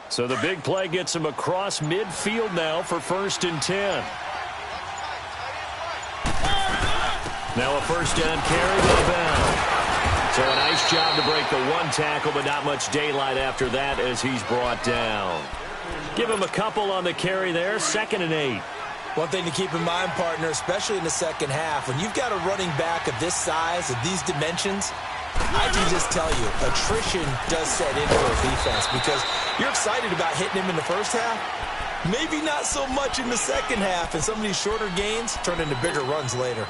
So the big play gets him across midfield now for 1st and 10. Now a first down carry by Bell. So a nice job to break the one tackle, but not much daylight after that as he's brought down. Give him a couple on the carry there, 2nd and 8. One thing to keep in mind, partner, especially in the second half, when you've got a running back of this size, of these dimensions, I can just tell you, attrition does set in for a defense because you're excited about hitting him in the first half. Maybe not so much in the second half, and some of these shorter gains turn into bigger runs later.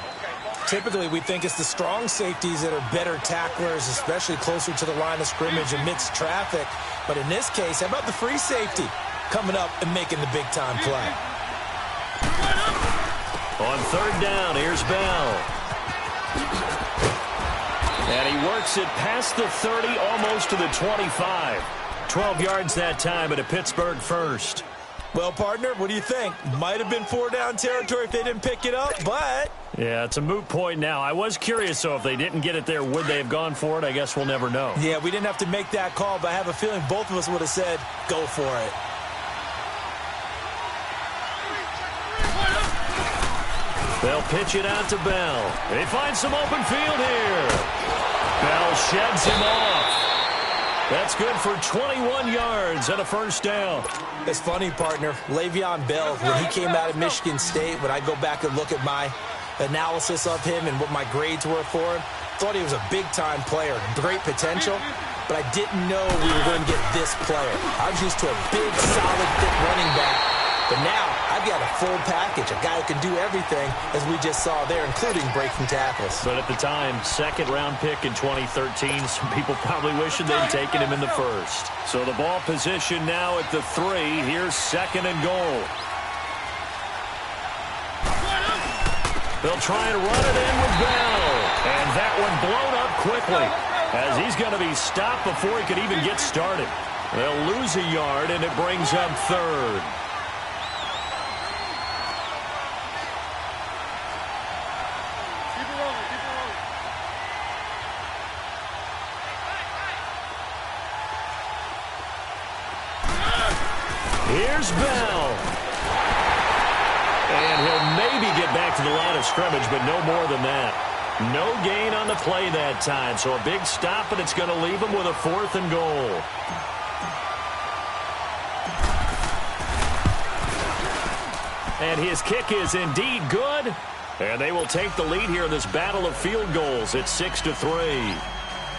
Typically, we think it's the strong safeties that are better tacklers, especially closer to the line of scrimmage amidst traffic. But in this case, how about the free safety coming up and making the big-time play? On 3rd down, here's Bell. And he works it past the 30, almost to the 25. 12 yards that time, and a Pittsburgh first. Well, partner, what do you think? Might have been 4-down territory if they didn't pick it up, but... Yeah, it's a moot point now. I was curious, so if they didn't get it there, would they have gone for it? I guess we'll never know. Yeah, we didn't have to make that call, but I have a feeling both of us would have said, go for it. They'll pitch it out to Bell. They find some open field here. Bell sheds him off. That's good for 21 yards and a first down. It's funny, partner. Le'Veon Bell, when he came out of Michigan State, when I go back and look at my analysis of him and what my grades were for him, thought he was a big-time player, great potential, but I didn't know we were going to get this player. I was used to a big, solid, thick running back. But now, I've got a full package, a guy who can do everything, as we just saw there, including breaking tackles. But at the time, 2nd-round pick in 2013, some people probably wishing they'd taken him in the 1st. So the ball position now at the 3. Here's 2nd and goal. They'll try and run it in with Bell. And that one blown up quickly, as he's going to be stopped before he could even get started. They'll lose a yard, and it brings up 3rd. Here's Bell. And he'll maybe get back to the line of scrimmage, but no more than that. No gain on the play that time. So a big stop, but it's going to leave him with a 4th and goal. And his kick is indeed good. And they will take the lead here in this battle of field goals at 6-3.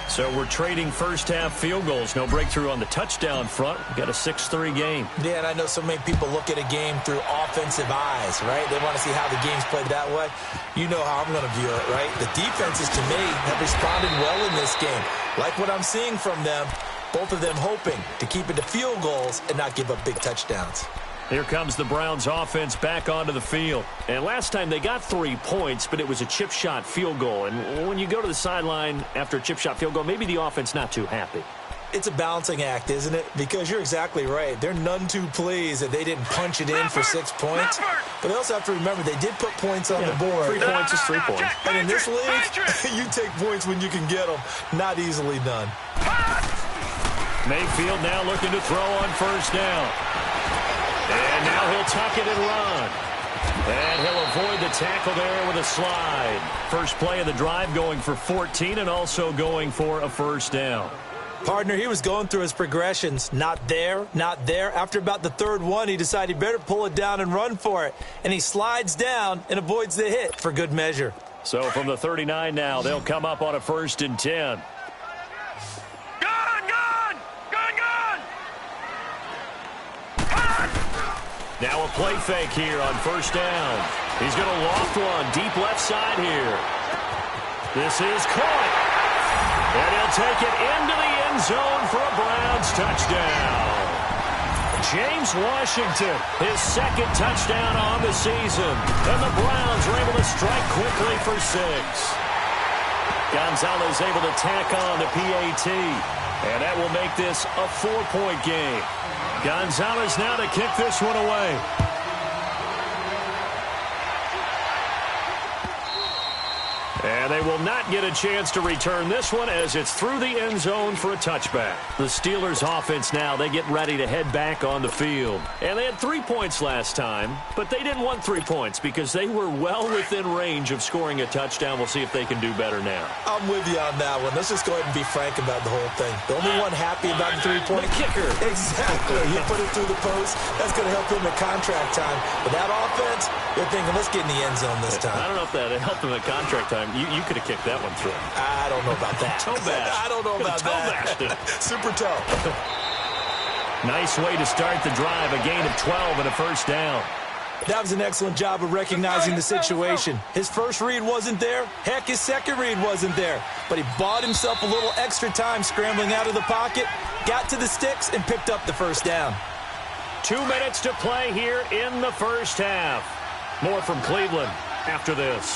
So we're trading first-half field goals. No breakthrough on the touchdown front. We've got a 6-3 game. Yeah, and I know so many people look at a game through offensive eyes, right? They want to see how the game's played that way. You know how I'm going to view it, right? The defenses, to me, have responded well in this game. Like what I'm seeing from them, both of them hoping to keep it to field goals and not give up big touchdowns. Here comes the Browns offense back onto the field. And last time they got 3 points, but it was a chip shot field goal. And when you go to the sideline after a chip shot field goal, maybe the offense not too happy. It's a balancing act, isn't it? Because you're exactly right. They're none too pleased that they didn't punch it in for 6 points. But they also have to remember they did put points on the board. 3 points is 3 points. And in this league, you take points when you can get them. Not easily done. Mayfield now looking to throw on first down. And now he'll tuck it and run. And he'll avoid the tackle there with a slide. First play of the drive going for 14 and also going for a first down. Partner, he was going through his progressions. Not there, not there. After about the 3rd one, he decided he better pull it down and run for it. And he slides down and avoids the hit for good measure. So from the 39 now, they'll come up on a 1st and 10. Now a play fake here on first down. He's going to loft one deep left side here. This is caught. And he'll take it into the end zone for a Browns touchdown. James Washington, his 2nd touchdown on the season. And the Browns are able to strike quickly for 6. Gonzalez able to tack on the PAT. And that will make this a 4-point game. Gonzalez now to kick this one away. And they will not get a chance to return this one as it's through the end zone for a touchback. The Steelers offense now, they get ready to head back on the field. And they had 3 points last time, but they didn't want 3 points because they were well within range of scoring a touchdown. We'll see if they can do better now. I'm with you on that one. Let's just go ahead and be frank about the whole thing. The only one happy about the 3-point kicker. Exactly. He put it through the post. That's going to help him at contract time. But that offense, they're thinking, let's get in the end zone this time. I don't know if that helped him at contract time. You could have kicked that one through. I don't know about that. Toe bash. I don't know about that. Super toe. Nice way to start the drive. A gain of 12 and a first down. That was an excellent job of recognizing the situation. His first read wasn't there. Heck, his second read wasn't there. But he bought himself a little extra time scrambling out of the pocket, got to the sticks, and picked up the first down. 2 minutes to play here in the first half. More from Cleveland after this.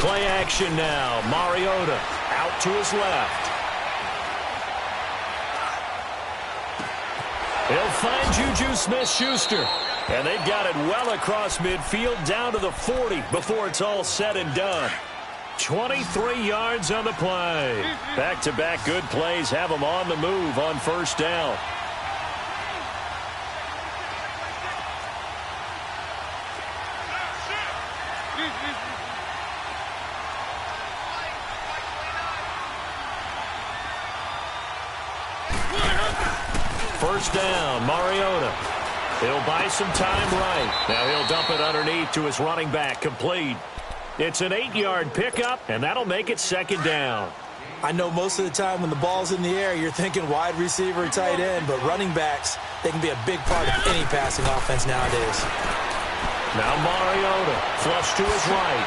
Play action now. Mariota out to his left. He'll find Juju Smith-Schuster. And they've got it well across midfield down to the 40 before it's all said and done. 23 yards on the play. Back-to-back good plays have them on the move on first down. First down, Mariota. He'll buy some time right. Now he'll dump it underneath to his running back, complete. It's an 8-yard pickup, and that'll make it second down. I know most of the time when the ball's in the air, you're thinking wide receiver, tight end, but running backs, they can be a big part of any passing offense nowadays. Now Mariota, flush to his right.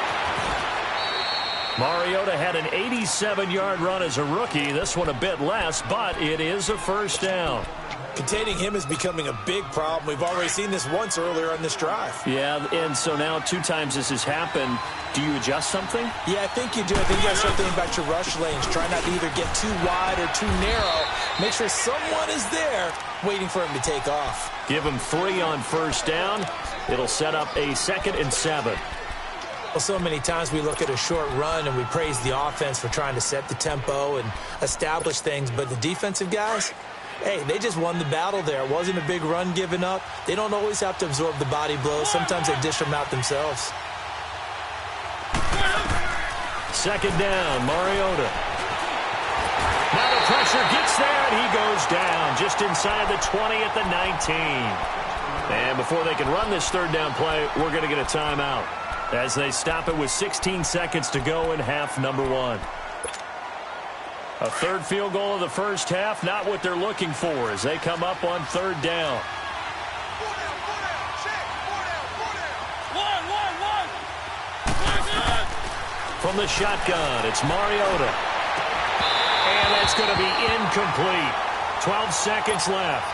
Mariota had an 87-yard run as a rookie. This one a bit less, but it is a first down. Containing him is becoming a big problem. We've already seen this once earlier on this drive. Yeah, and so now 2 times this has happened. Do you adjust something? Yeah, I think you do. I think you got to start thinking about your rush lanes. Try not to either get too wide or too narrow. Make sure someone is there waiting for him to take off. Give him 3 on first down. It'll set up a 2nd and 7. Well, so many times we look at a short run and we praise the offense for trying to set the tempo and establish things, but the defensive guys, hey, they just won the battle there. It wasn't a big run given up. They don't always have to absorb the body blows. Sometimes they dish them out themselves. Second down, Mariota. Now the pressure gets there, and he goes down just inside the 20 at the 19. And before they can run this third down play, we're going to get a timeout as they stop it with 16 seconds to go in half number 1. A third field goal of the first half, not what they're looking for as they come up on third down. From the shotgun, it's Mariota. And that's going to be incomplete. 12 seconds left.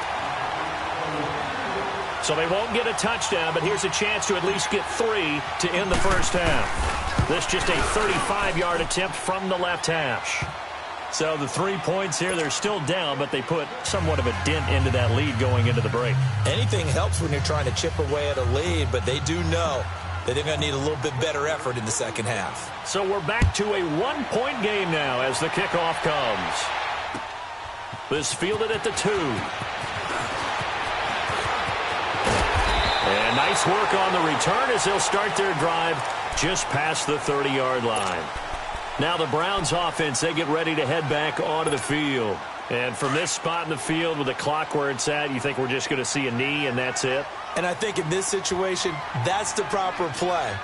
So they won't get a touchdown, but here's a chance to at least get 3 to end the first half. This just a 35-yard attempt from the left hash. So the 3 points here, they're still down, but they put somewhat of a dent into that lead going into the break. Anything helps when you're trying to chip away at a lead, but they do know that they're going to need a little bit better effort in the second half. So we're back to a 1-point game now as the kickoff comes. This fielded at the 2. And nice work on the return as they'll start their drive just past the 30-yard line. Now the Browns offense, they get ready to head back onto the field. And from this spot in the field with the clock where it's at, you think we're just going to see a knee and that's it? And I think in this situation, that's the proper play.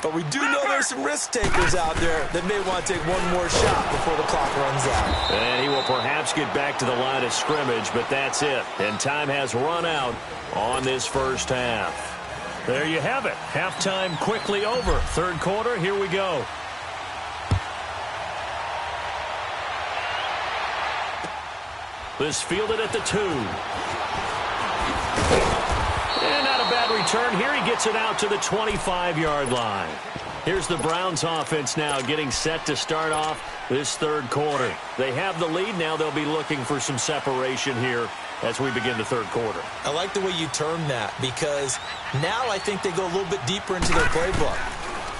But we do know there's some risk takers out there that may want to take one more shot before the clock runs out. And he will perhaps get back to the line of scrimmage, but that's it. And time has run out on this first half. There you have it. Halftime quickly over. Third quarter, here we go. This fielded at the 2. And not a bad return here. He gets it out to the 25-yard line. Here's the Browns offense now getting set to start off this third quarter. They have the lead. Now they'll be looking for some separation here as we begin the third quarter. I like the way you term that because now I think they go a little bit deeper into their playbook.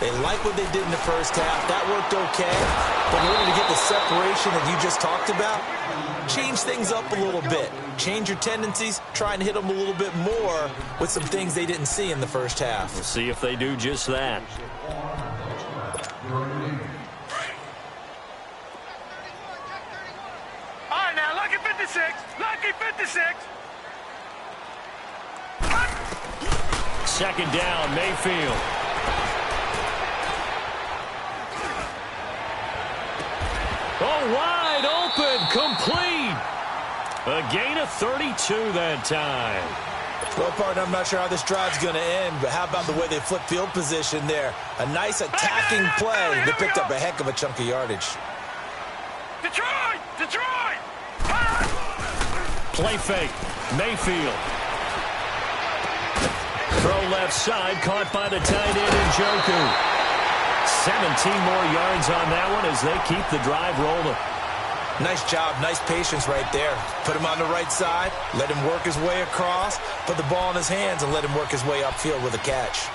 They like what they did in the first half. That worked okay. But in order to get the separation that you just talked about, change things up a little bit. Change your tendencies. Try and hit them a little bit more with some things they didn't see in the first half. We'll see if they do just that. All right, now, lucky 56. Lucky 56. Second down, Mayfield. Oh, wide open, complete. A gain of 32 that time. Well, partner, I'm not sure how this drive's going to end, but how about the way they flip field position there? A nice attacking play. They picked up a heck of a chunk of yardage. Detroit! Detroit! Play fake, Mayfield. Throw left side, caught by the tight end Njoku. 17 more yards on that one as they keep the drive rolling. Nice job, nice patience right there. Put him on the right side, let him work his way across, put the ball in his hands, and let him work his way upfield with a catch.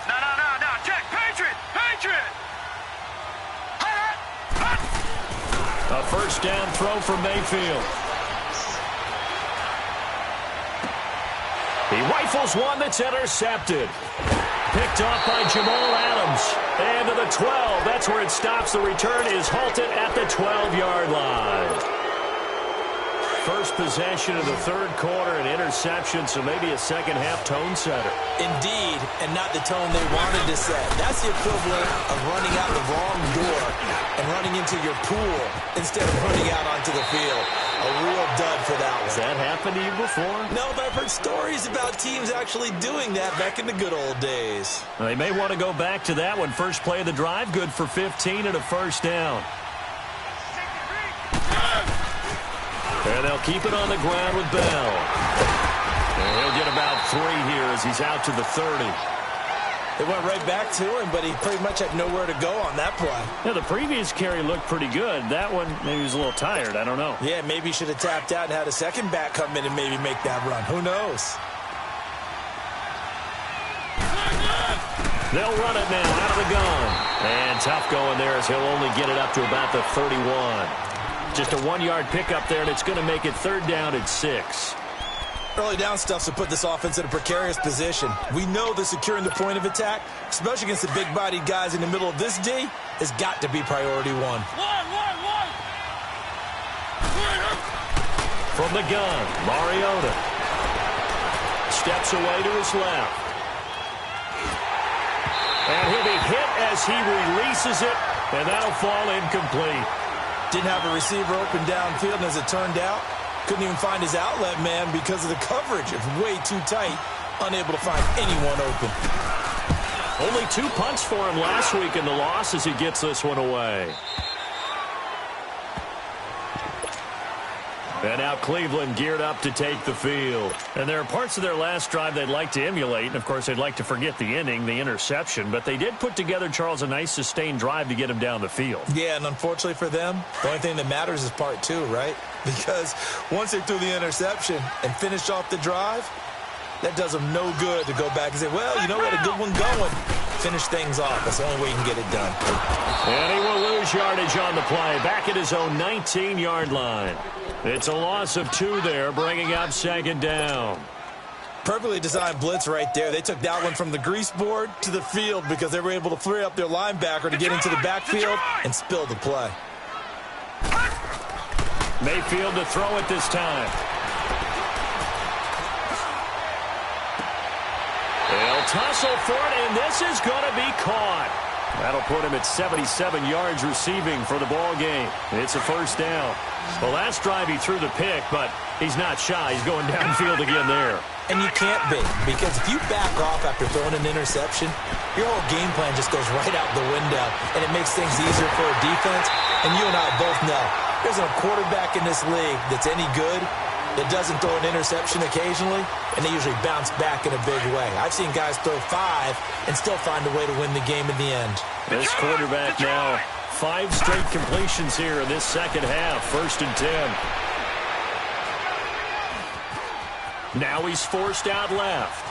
No, check, Patriot! Patriot! A first down throw for Mayfield. He rifles one that's intercepted. Picked off by Jamal Adams. And to the 12. That's where it stops. The return is halted at the 12-yard line. First possession of the third quarter, an interception, so maybe a second-half tone setter. Indeed, and not the tone they wanted to set. That's the equivalent of running out the wrong door and running into your pool instead of running out onto the field. A real dud for that one. Has that happened to you before? No, but I've heard stories about teams actually doing that back in the good old days. Well, they may want to go back to that one. First play of the drive, good for 15 and a first down. And they'll keep it on the ground with Bell. And he'll get about 3 here as he's out to the 30. They went right back to him, but he pretty much had nowhere to go on that play. Yeah, the previous carry looked pretty good. That one, maybe he was a little tired. I don't know. Yeah, maybe he should have tapped out and had a second back come in and maybe make that run. Who knows? They'll run it now out of the gun. And tough going there as he'll only get it up to about the 31. Just a 1-yard pickup there, and it's going to make it third down at 6. Early down stuff to put this offense in a precarious position. We know that securing the point of attack, especially against the big-bodied guys in the middle of this D, has got to be priority one. From the gun, Mariota. Steps away to his left. And he'll be hit as he releases it, and that'll fall incomplete. Didn't have a receiver open downfield, and as it turned out, couldn't even find his outlet man because of the coverage. It was way too tight, unable to find anyone open. Only 2 punts for him last week in the loss as he gets this one away. And now Cleveland geared up to take the field. And there are parts of their last drive they'd like to emulate. And, of course, they'd like to forget the ending, the interception. But they did put together, Charles, a nice sustained drive to get him down the field. Yeah, and unfortunately for them, the only thing that matters is part 2, right? Because once they threw the interception and finished off the drive, that does them no good to go back and say, well, you know what, a good one going. Finish things off. That's the only way you can get it done. And he will lose yardage on the play. Back at his own 19-yard line. It's a loss of 2 there, bringing up second down. Perfectly designed blitz right there. They took that one from the grease board to the field because they were able to free up their linebacker to get into the backfield and spill the play. Mayfield to throw it this time. They'll tussle for it, and this is going to be caught. That'll put him at 77 yards receiving for the ball game. It's a first down. The last drive he threw the pick, but he's not shy. He's going downfield again there. And you can't be, because if you back off after throwing an interception, your whole game plan just goes right out the window, and it makes things easier for a defense. And you and I both know there's a quarterback in this league that's any good that doesn't throw an interception occasionally, and they usually bounce back in a big way. I've seen guys throw 5 and still find a way to win the game in the end. This quarterback now 5 straight completions here in this second half. 1st and 10. Now he's forced out left.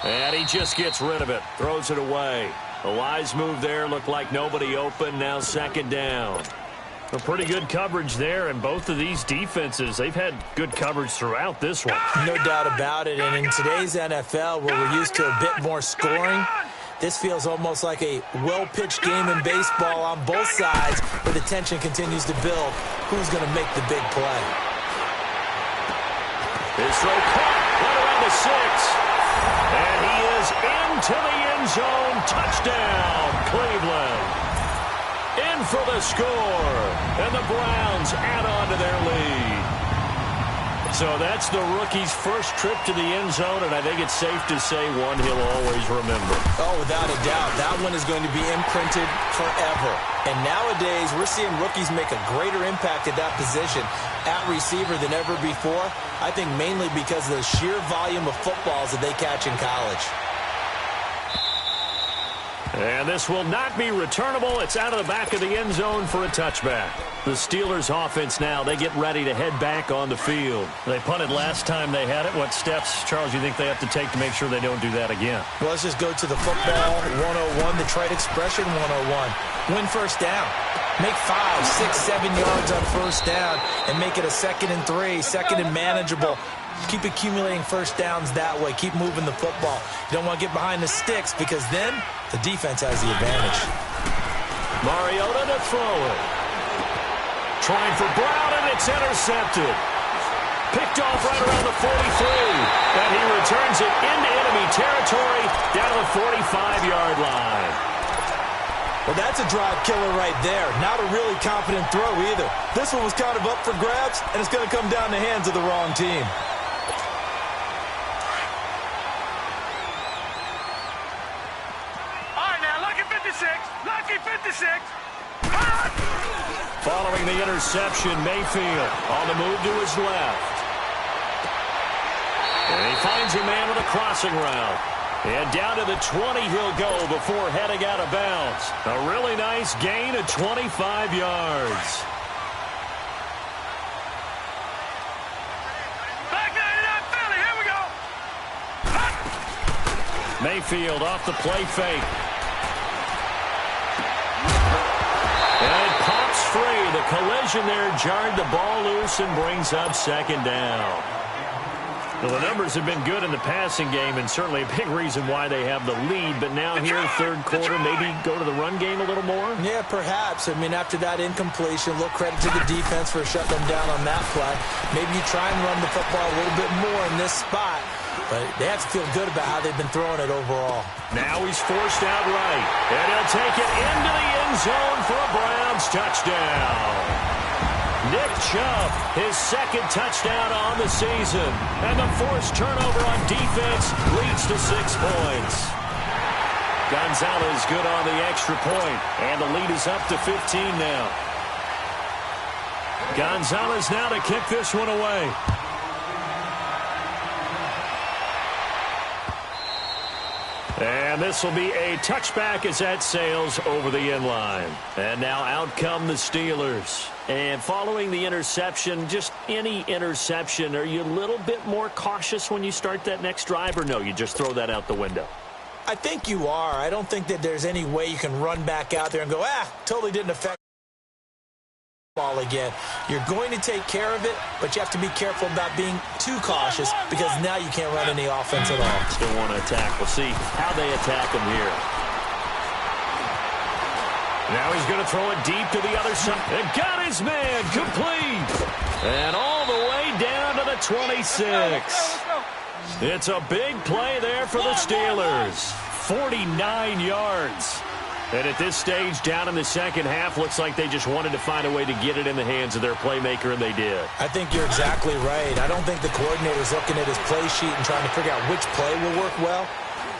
And he just gets rid of it. Throws it away. A wise move there. Looked like nobody open. Now 2nd down. A pretty good coverage there, and both of these defenses, they've had good coverage throughout this one. No doubt about it, and in today's NFL, where we're used to a bit more scoring, this feels almost like a well-pitched game in baseball on both sides, where the tension continues to build. Who's going to make the big play? His throw caught right around the 6, and he is into the end zone. Touchdown, Cleveland. In for the score, and the Browns add on to their lead. So that's the rookie's first trip to the end zone, and I think it's safe to say one he'll always remember. Oh, without a doubt. That one is going to be imprinted forever. And nowadays, we're seeing rookies make a greater impact at that position at receiver than ever before. I think mainly because of the sheer volume of footballs that they catch in college. And this will not be returnable. It's out of the back of the end zone for a touchback. The Steelers offense now, they get ready to head back on the field. They punted last time they had it. What steps, Charles, you think they have to take to make sure they don't do that again? Well, let's just go to the football 101, the trade expression 101. Win first down. Make 5, 6, 7 yards on first down and make it a 2nd and 3, 2nd and manageable. Keep accumulating first downs that way. Keep moving the football. You don't want to get behind the sticks because then the defense has the advantage. Mariota to throw it. Trying for Brown, and it's intercepted. Picked off right around the 43. And he returns it into enemy territory down to the 45-yard line. Well, that's a drive killer right there. Not a really confident throw either. This one was kind of up for grabs, and it's going to come down the hands of the wrong team. Lucky 56. Following the interception, Mayfield on the move to his left. And he finds a man with a crossing route. And down to the 20 he'll go before heading out of bounds. A really nice gain of 25 yards. Back 99 Philly, here we go. Mayfield off the play fake. And it pops free. The collision there jarred the ball loose and brings up 2nd down. Well, the numbers have been good in the passing game and certainly a big reason why they have the lead. But now here, 3rd quarter, maybe go to the run game a little more? Yeah, perhaps. I mean, after that incompletion, a little credit to the defense for shutting them down on that play. Maybe you try and run the football a little bit more in this spot. But they have to feel good about how they've been throwing it overall. Now he's forced out right. And he'll take it into the end zone for a Browns touchdown. Nick Chubb, his 2nd touchdown on the season. And the forced turnover on defense leads to 6 points. Gonzalez good on the extra point. And the lead is up to 15 now. Gonzalez now to kick this one away. And this will be a touchback as that sails over the end line. And now out come the Steelers. And following the interception, just any interception, are you a little bit more cautious when you start that next drive, or no, you just throw that out the window? I think you are. I don't think that there's any way you can run back out there and go, totally didn't affect ball again. You're going to take care of it, but you have to be careful about being too cautious because now you can't run any offense at all. Still want to attack. We'll see how they attack him here. Now he's going to throw it deep to the other side. And got his man complete. And all the way down to the 26. It's a big play there for the Steelers. 49 yards. And at this stage, down in the second half, looks like they just wanted to find a way to get it in the hands of their playmaker, and they did. I think you're exactly right. I don't think the coordinator's looking at his play sheet and trying to figure out which play will work well.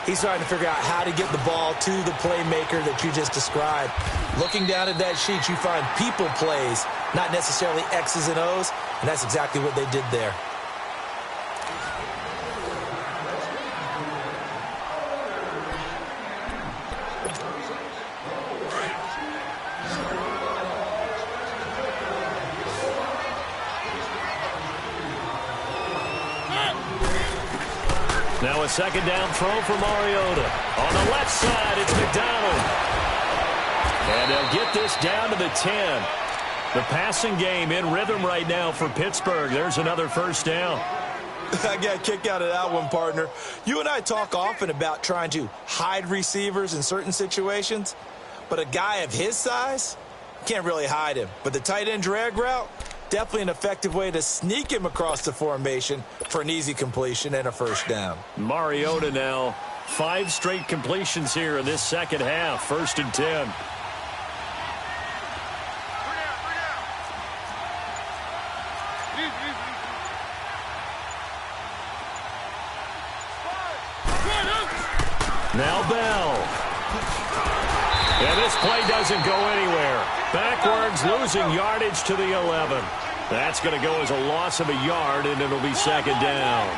He's trying to figure out how to get the ball to the playmaker that you just described. Looking down at that sheet, you find people plays, not necessarily X's and O's, and that's exactly what they did there. Now a second down throw for Mariota. On the left side, it's McDonald. And they'll get this down to the 10. The passing game in rhythm right now for Pittsburgh. There's another first down. I got a kick out of that one, partner. You and I talk often about trying to hide receivers in certain situations, but a guy of his size can't really hide him. But the tight end drag route, definitely an effective way to sneak him across the formation for an easy completion and a first down. Mariota now, 5 straight completions here in this second half. 1st and 10. Now Bell. And this play doesn't go anywhere. Backwards, losing yardage to the 11. That's going to go as a loss of a yard, and it'll be second down.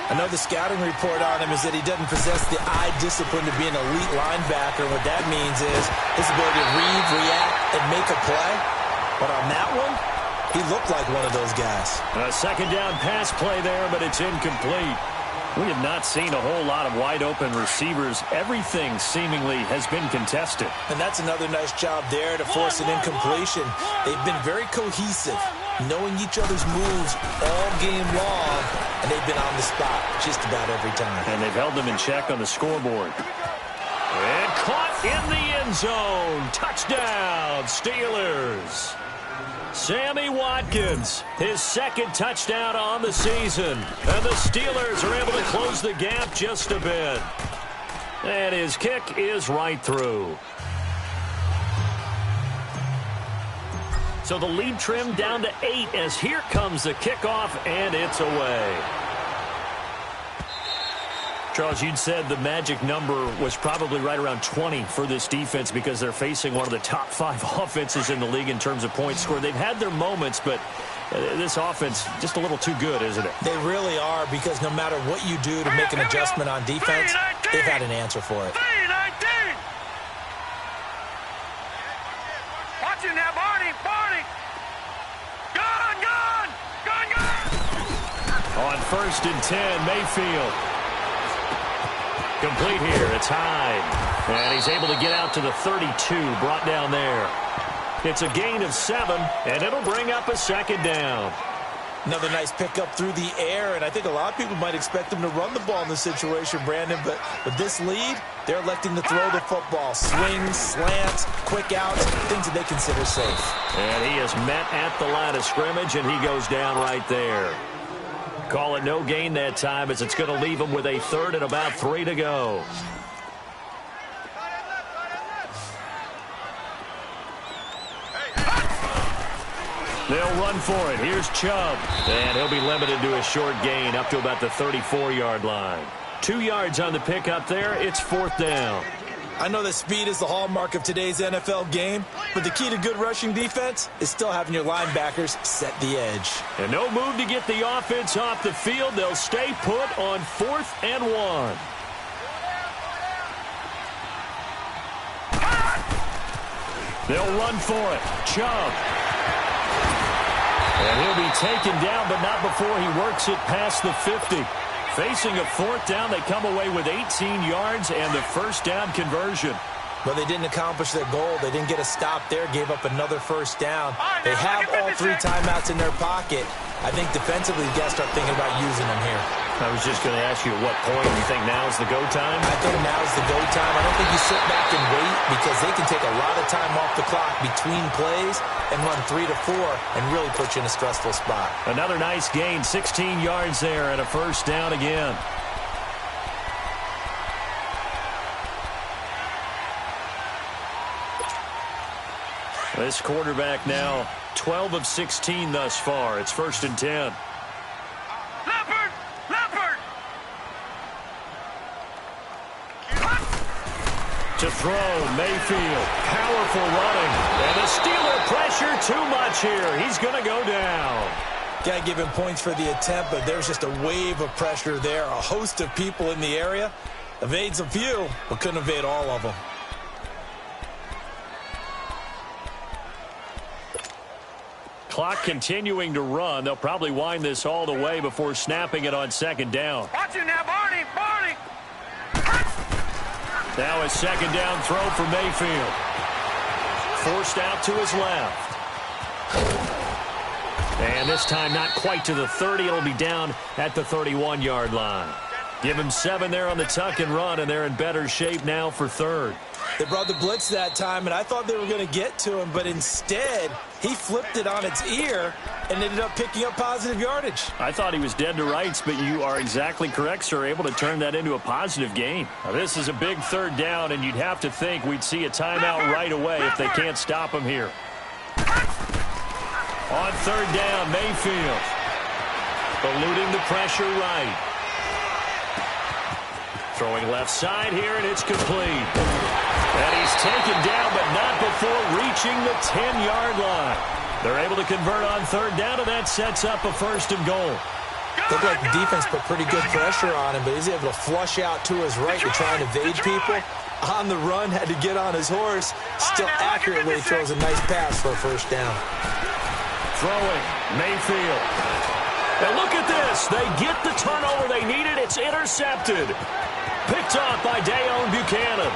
I know the scouting report on him is that he doesn't possess the eye discipline to be an elite linebacker. What that means is his ability to read, react, and make a play. But on that one, he looked like one of those guys. A second down pass play there, but it's incomplete. We have not seen a whole lot of wide-open receivers. Everything seemingly has been contested. And that's another nice job there to force an incompletion. They've been very cohesive, knowing each other's moves all game long, and they've been on the spot just about every time. And they've held them in check on the scoreboard. And caught in the end zone. Touchdown, Steelers. Sammy Watkins, his 2nd touchdown on the season. And the Steelers are able to close the gap just a bit. And his kick is right through. So the lead trimmed down to 8 as here comes the kickoff, and it's away. Charles, you'd said the magic number was probably right around 20 for this defense because they're facing one of the top 5 offenses in the league in terms of points scored. They've had their moments, but this offense just a little too good, isn't it? They really are, because no matter what you do to make an adjustment on defense, they've had an answer for it. Watch it now, Barney. Gone. On 1st and 10, Mayfield. Complete here. It's Hyde. And he's able to get out to the 32, brought down there. It's a gain of 7, and it'll bring up a second down. Another nice pickup through the air, and I think a lot of people might expect them to run the ball in this situation, Brandon, but with this lead, they're electing to throw the football. Swings, slants, quick outs, things that they consider safe. And he is met at the line of scrimmage, and he goes down right there. Call it no gain that time, as it's going to leave him with a 3rd and about 3 to go. They'll run for it. Here's Chubb. And he'll be limited to a short gain up to about the 34-yard line. 2 yards on the pickup there. It's 4th down. I know that speed is the hallmark of today's NFL game, but the key to good rushing defense is still having your linebackers set the edge. And no move to get the offense off the field. They'll stay put on 4th and 1. They'll run for it. Chubb. And he'll be taken down, but not before he works it past the 50. Facing a 4th down, they come away with 18 yards and the first down conversion. But they didn't accomplish their goal. They didn't get a stop there, gave up another first down. They have all 3 timeouts in their pocket. I think defensively, you got to start thinking about using them here. I was just going to ask you at what point you think now's the go time? I think now's the go time. I don't think you sit back and wait, because they can take a lot of time off the clock between plays and run 3 to 4 and really put you in a stressful spot. Another nice gain, 16 yards there and a first down again. This quarterback now 12 of 16 thus far. It's 1st and 10. Leopard! To throw, Mayfield. Powerful running. And the Steeler pressure too much here. He's going to go down. Got to give him points for the attempt, but there's just a wave of pressure there. A host of people in the area. Evades a few, but couldn't evade all of them. Clock continuing to run. They'll probably wind this all the way before snapping it on 2nd down. Watch it now, Barney! Now a second down throw for Mayfield. Forced out to his left. And this time not quite to the 30. It'll be down at the 31-yard line. Give him 7 there on the tuck and run, and they're in better shape now for third. They brought the blitz that time, and I thought they were going to get to him, but instead he flipped it on its ear and ended up picking up positive yardage. I thought he was dead to rights, but you are exactly correct, sir, able to turn that into a positive gain. Now, this is a big third down, and you'd have to think we'd see a timeout right away if they can't stop him here. On third down, Mayfield eluding the pressure right. Throwing left side here, and it's complete. And he's taken down, but not before reaching the 10-yard line. They're able to convert on third down, and that sets up a first and goal. Looked like the defense put pretty good pressure on him, but he's able to flush out to his right to try and evade people. On the run, had to get on his horse. Still accurately throws a nice pass for a first down. Throwing, Mayfield. And look at this. They get the turnover they needed. It's intercepted. Picked off by Dayon Buchanan.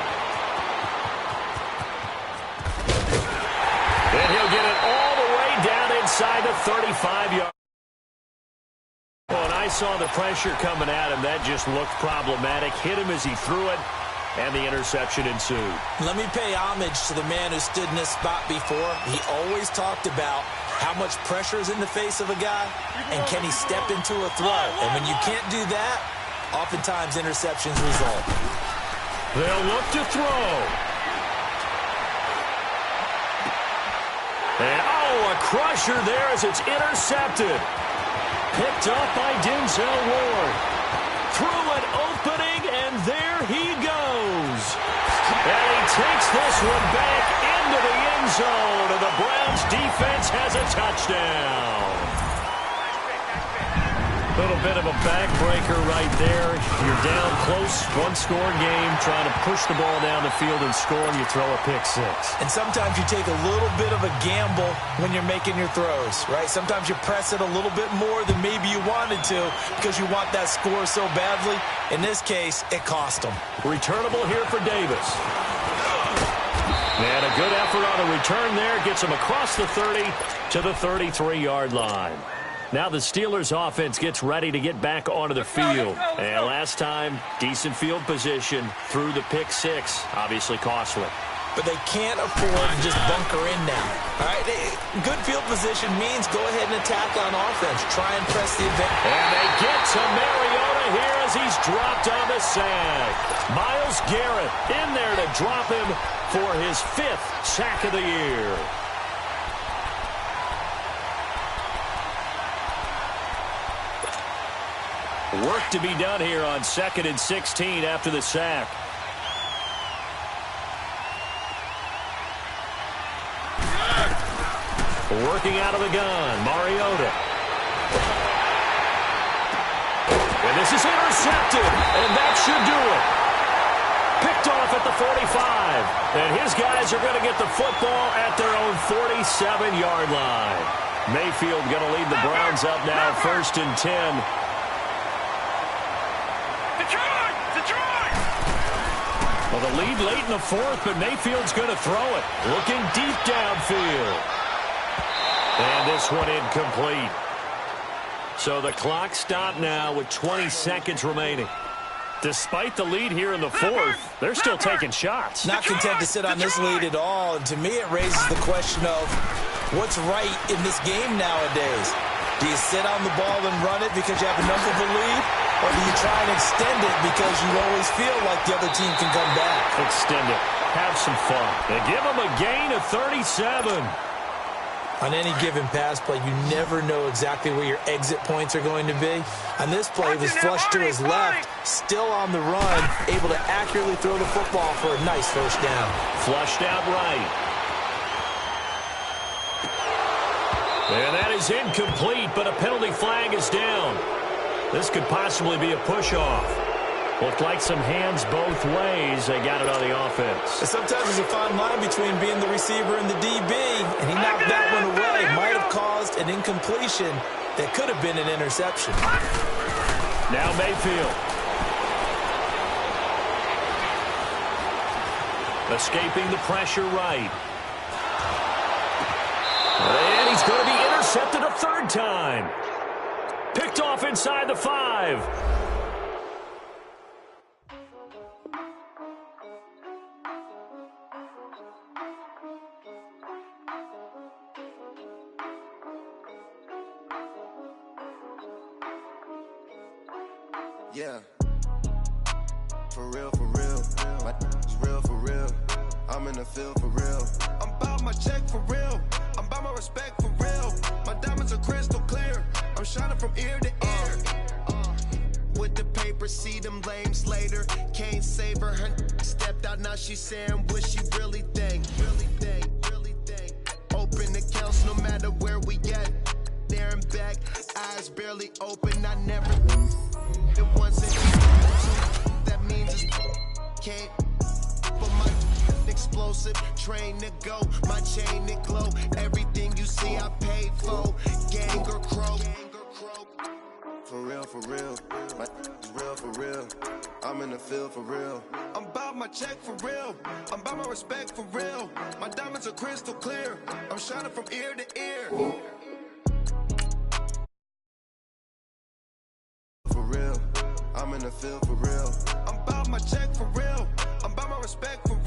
And he'll get it all the way down inside the 35-yard. Well, and I saw the pressure coming at him. That just looked problematic. Hit him as he threw it, and the interception ensued. Let me pay homage to the man who stood in this spot before. He always talked about how much pressure is in the face of a guy, and can he step into a throw? And when you can't do that, oftentimes interceptions result. They'll look to throw. And, a crusher there as it's intercepted. Picked up by Denzel Ward. Through an opening, and there he goes. And he takes this one back into the end zone, and the Browns defense has a touchdown. A little bit of a backbreaker right there. You're down close, one-score game, trying to push the ball down the field and score, and you throw a pick six. And sometimes you take a little bit of a gamble when you're making your throws, right? Sometimes you press it a little bit more than maybe you wanted to because you want that score so badly. In this case, it cost them. Returnable here for Davis. And a good effort on a return there. Gets him across the 30 to the 33-yard line. Now the Steelers' offense gets ready to get back onto the field. And last time, decent field position through the pick six. Obviously costly. But they can't afford to just bunker in now. All right, good field position means go ahead and attack on offense. Try and press the advantage. And they get to Mariota here as he's dropped on the sack. Myles Garrett in there to drop him for his 5th sack of the year. Work to be done here on 2nd and 16 after the sack. Working out of the gun, Mariota. And this is intercepted, and that should do it. Picked off at the 45. And his guys are going to get the football at their own 47-yard line. Mayfield going to lead the Browns up now, 1st and 10. Well, the lead late in the 4th, but Mayfield's going to throw it. Looking deep downfield. And this one incomplete. So the clock stopped now with 20 seconds remaining. Despite the lead here in the 4th, they're still taking shots. Not content to sit on this lead at all. And to me, it raises the question of what's right in this game nowadays. Do you sit on the ball and run it because you have enough of a lead? Or do you try and extend it because you always feel like the other team can come back? Extend it. Have some fun. And give them a gain of 37. On any given pass play, you never know exactly where your exit points are going to be. On this play, he was flushed to his left, still on the run, able to accurately throw the football for a nice first down. Flushed out right. And that is incomplete, but a penalty flag is down. This could possibly be a push-off. Looked like some hands both ways. They got it on the offense. Sometimes there's a fine line between being the receiver and the DB, and he knocked that one away. Might have caused an incompletion that could have been an interception. Now Mayfield. Escaping the pressure right. And he's going to be intercepted a third time. Picked off inside the 5. Yeah, for real, my is real for real. I'm in the field for real. I'm about my check for real. I'm about my respect for real. My diamonds are crystal clear. I'm shining from ear to ear. With the paper, see them lames later. Can't save her. Her stepped out, now she's saying what she really think. Open accounts no matter where we at. There and back, eyes barely open. I never. It once and two, that means it's can't. But my explosive train to go, my chain to glow. Everything you see I paid for, gang or crow. For real, my is real for real. I'm in the field for real. I'm about my check for real. I'm about my respect for real. My diamonds are crystal clear. I'm shining from ear to ear. I'm in the field for real. I'm about my check for real. I'm about my respect for real.